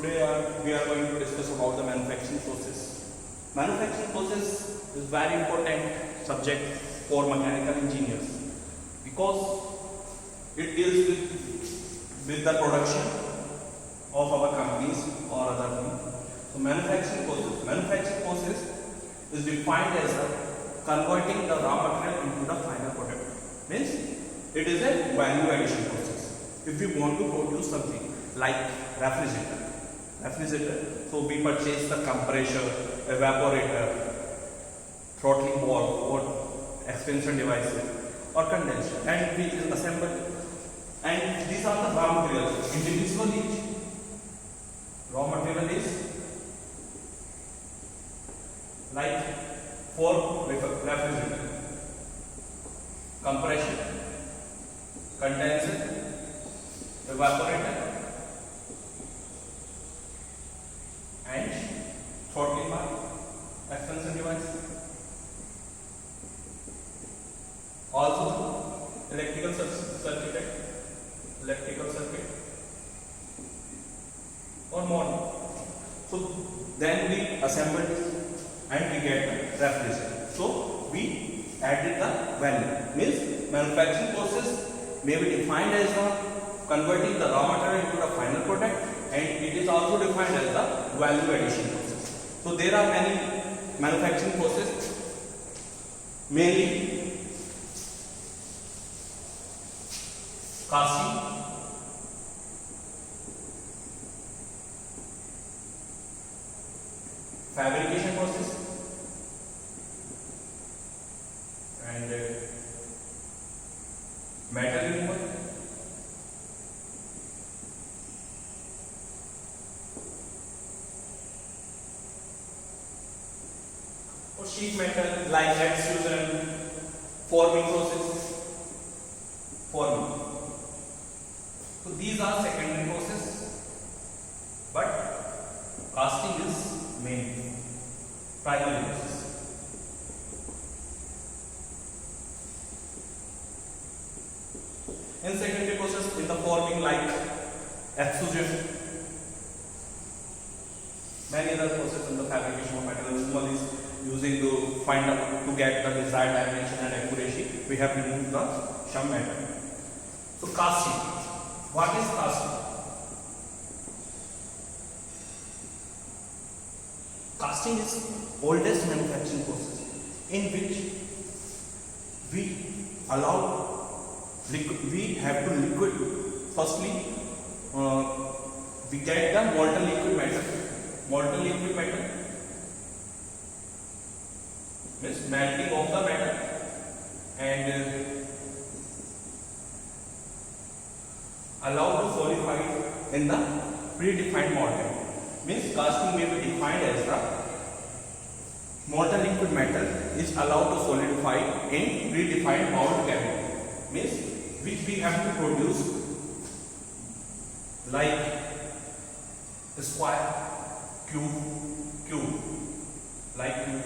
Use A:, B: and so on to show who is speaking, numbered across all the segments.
A: We are going to discuss about the manufacturing process. Manufacturing process is very important subject for mechanical engineers because it deals with the production of our companies or other things. So manufacturing process is defined as converting the raw material into the final product. Means it is a value addition process. If we want to produce something like refrigerator, so we purchase the compressor, evaporator, throttling valve or expansion devices or condenser, and we assemble, and these are the raw materials. Individually raw material is like for refrigerator, compression, condenser, evaporator and throttling valve, expansion device. Also electrical circuit or more. So then we assemble this and we get the refrigerator. So we added the value. Means manufacturing process may be defined as converting the raw material into the final product, and it is also defined as the value addition process. So there are many manufacturing processes, mainly casting, fabrication process, and metal removal, or sheet metal like extrusion, forming process, forming. So these are secondary process, but casting is main, primary process. In secondary process, in the forming like extrusion, many other processes in the fabrication of metal removal is using to find out to get the desired dimension and accuracy. We have removed the some metal. So casting. What is casting? Casting is oldest manufacturing process in which we have to liquid. Firstly, we get the molten liquid metal. Molten liquid metal means melting of the metal and allowed to solidify in the predefined mold. Means casting may be defined as the molten liquid metal is allowed to solidify in predefined mold cavity. Means which we have to produce like square, cube, like cube.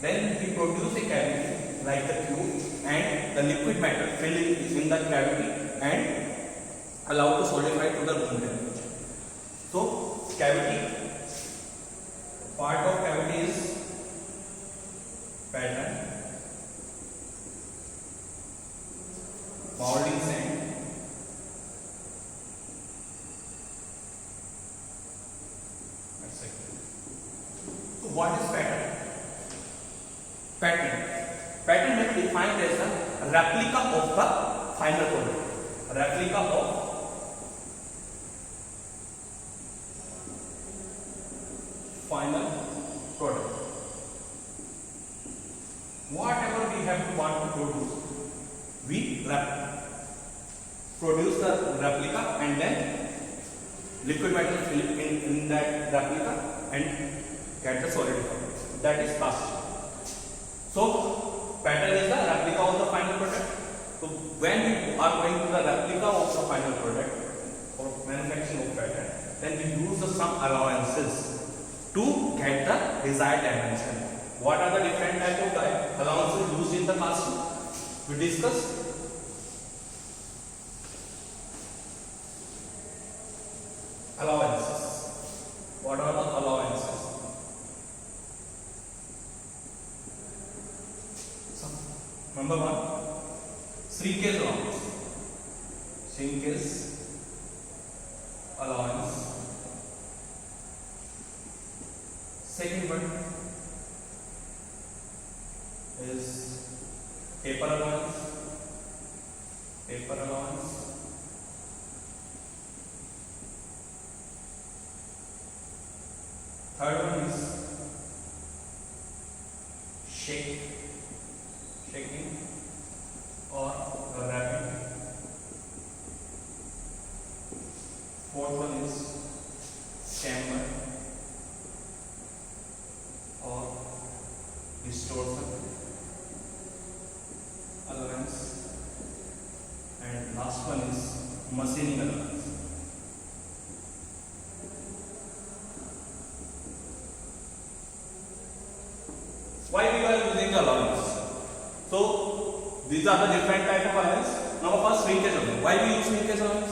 A: Then we produce a cavity like the cube, and the liquid metal fill in the cavity and allowed to solidify to the room temperature. So cavity, part of cavity is pattern, molding sand, etc. So what is pattern? Pattern may be defined as a replica of the final product. Replica of final product. Whatever we have to want to produce, we produce the replica and then liquid metal fill in that replica and get the solidified. That is casting. So pattern is the replica of the final product. So when we are going to the replica of the final product or manufacturing of pattern, then we use some allowances to get the desired dimension. What are the different type of allowances used in the casting? We discussed. Allowances. What are the allowances? Number one, shrinkage allowance. Shrinkage allowance. Second one is paper allowance. Paper allowance. Third one is shaking or wrapping. Fourth one is camber or distortion allowance, and last one is machining allowance. Why we are using the allowance? So these are the different type of allowance. Now first shrinkage allowance. Why we use shrinkage allowance?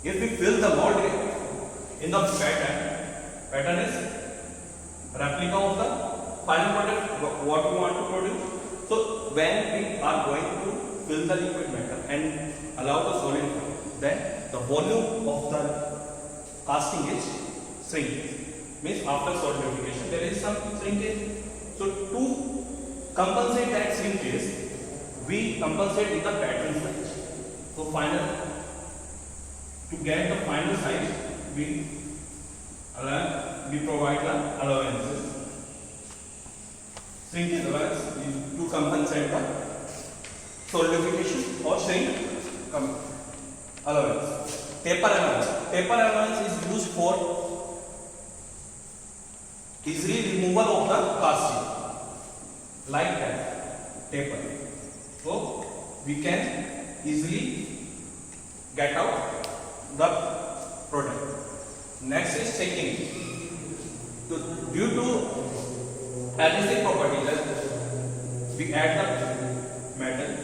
A: If we fill the mold in the pattern is replica of the final product what we want to produce. So when we are going to fill the liquid metal and allow the solid flow, then the volume of the casting is shrinking. Means after solidification there is some shrinkage. So to compensate that shrinkage, we compensate with the pattern size. So to get the final size, we provide the allowances. Shrinkage allowance is to compensate the solidification or shrink allowance. Taper allowance. Taper allowance is used for easily removal of the casting, like that taper. So we can easily get out the product. Next is checking. Due to adhesive properties, we add the metal,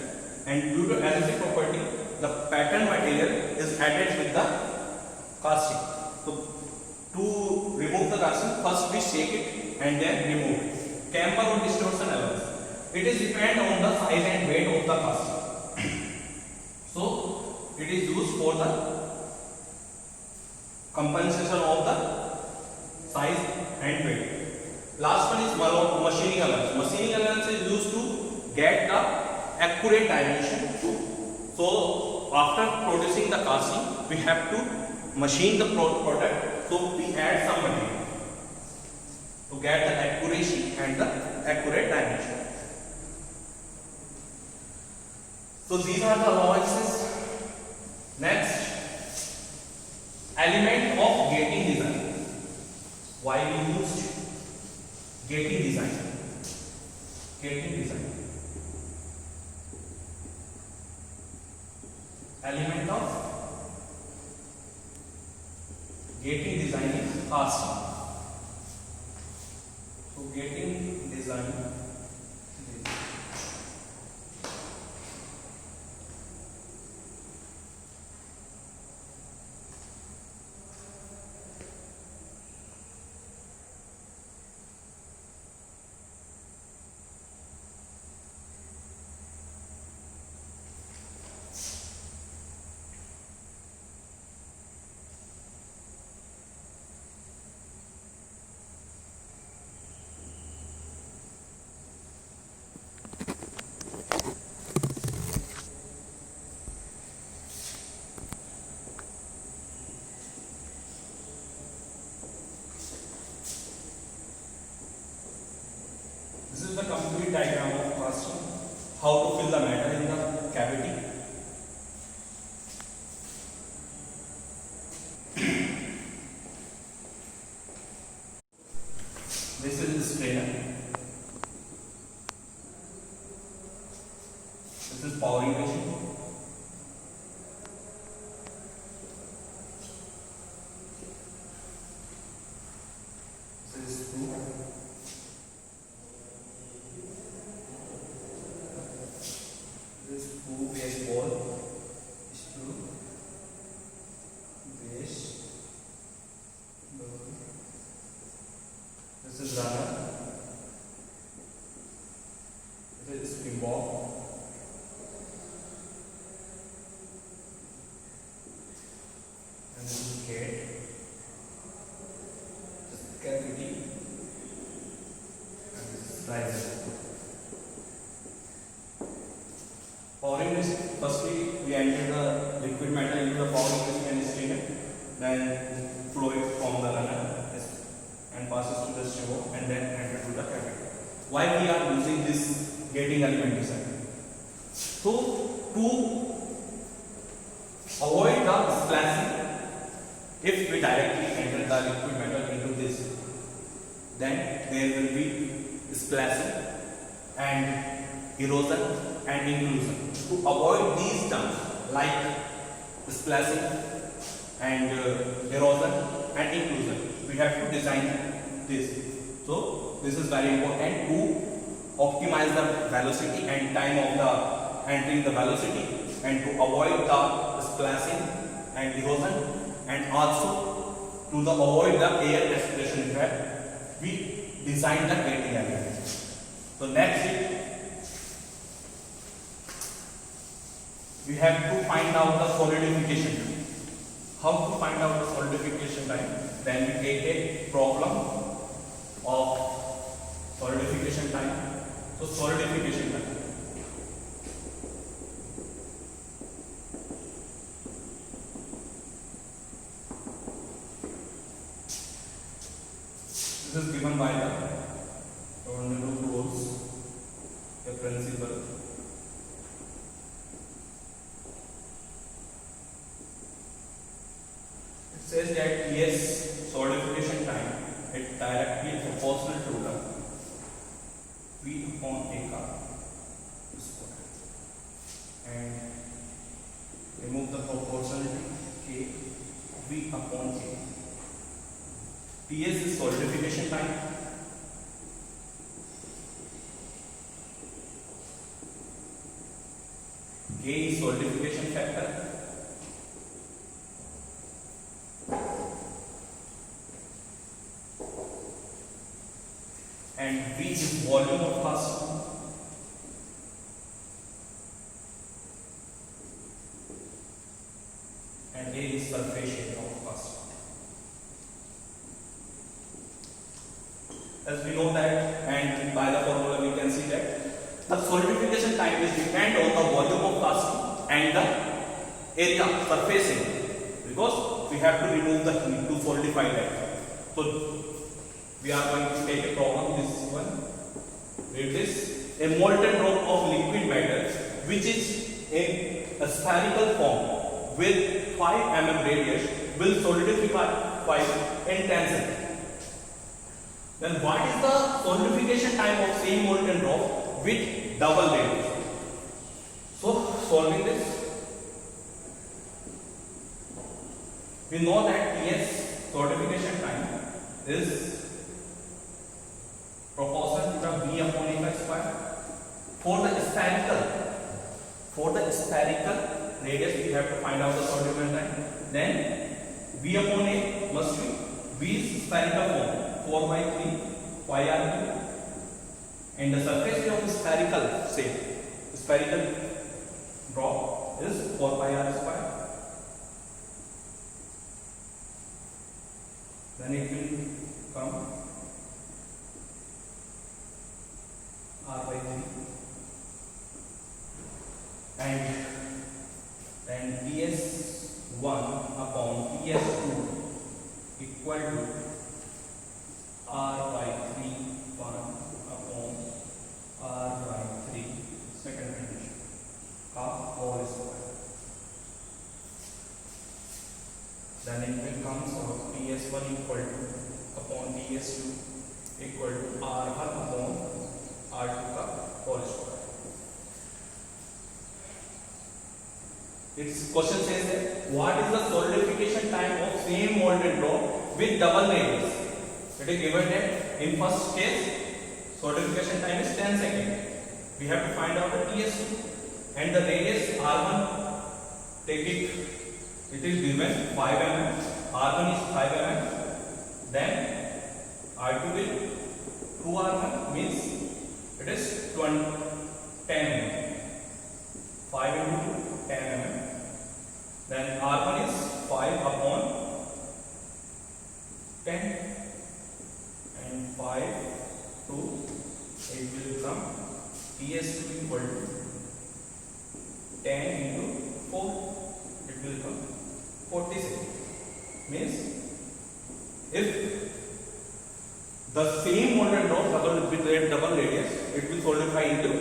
A: and due to adhesive property, the pattern material is added with the casting. So to remove the casting, first we shake it and then remove it. Camber or distortion allowance. It is depend on the size and weight of the casting. So it is used for the compensation of the size and weight. Last one is machining allowance. Machining allowance is used to get the accurate dimension. So after producing the casting, we have to machine the product. So we add some material to get the accuracy and the accurate dimension. So these are the allowances. Next, element of gating design. Why we used gating design? Gating design. Element of gating design is casting. So gating design. This is the complete diagram of casting. How to fill the metal in the cavity. This is the strainer. This is powering machine. This is screw. and this is gate, this is cavity, and this is riser. Powering machine, firstly we enter the liquid metal into the powering machine and steam it, then flow it from the runner and passes to the stove and then enter to the cavity. Why we are using this gating element design? So to avoid the splashing, if we directly enter the liquid metal into this, then there will be splashing and erosion and inclusion. To avoid these terms like splashing and erosion and inclusion, we have to design this. So this is very important to optimize the velocity and time of the entering the velocity, and to avoid the splashing and erosion, and also to avoid the air aspiration effect, we design the gating element. So next we have to find out the solidification time. How to find out the solidification time? Then we take a problem of solidification time. So solidification time. This is given by the Tornado rules, the principle. It says that yes, solidification time is directly proportional to the V upon A square, and remove the proportionality K V upon A. Ts is solidification time. K is solidification factor. And V is volume of plastic. And A is surface area of plastic. As we know that, and by the formula we can see that the solidification time is depend on the volume of plastic and the area surface area, because we have to remove the heat to solidify that. So we are going to take a problem, this one. Read this. A molten rock of liquid metal which is in a spherical form with 5 mm radius will solidify in 10 seconds. Then what is the solidification time of same molten rock with double radius? So solving this, we know that Ts solidification time is proportional to the V upon A square. For the spherical radius, we have to find out the solidification time. Then V upon A must be V is spherical form 4 by 3 pi r cube, and the surface area of spherical drop is 4 pi r square. Then it will come r by 3, and then Ts1 upon Ts2 equal to r by 3 1 upon r by 3 second condition का whole square. Then it will comes out Ts1 equal to upon Ts2 equal to r1 upon r2 का whole square. Its question says that what is the solidification time of same molten rock with double radius? It is given that in first case solidification time is 10 seconds. We have to find out the Ts2 and the radius r1. Take it. It is given 5 mm. R1 is 5 mm. Then R2 will 2 R1 means it is 10 mm. 5 into 2 10 mm. Then R1 is 5 upon 40 seconds. Means if the same molten rock with double radius, it will solidify into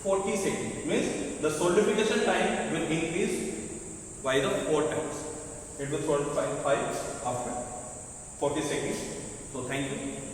A: 40 seconds. Means the solidification time will increase by the 4 times. It will solidify after 40 seconds. So thank you.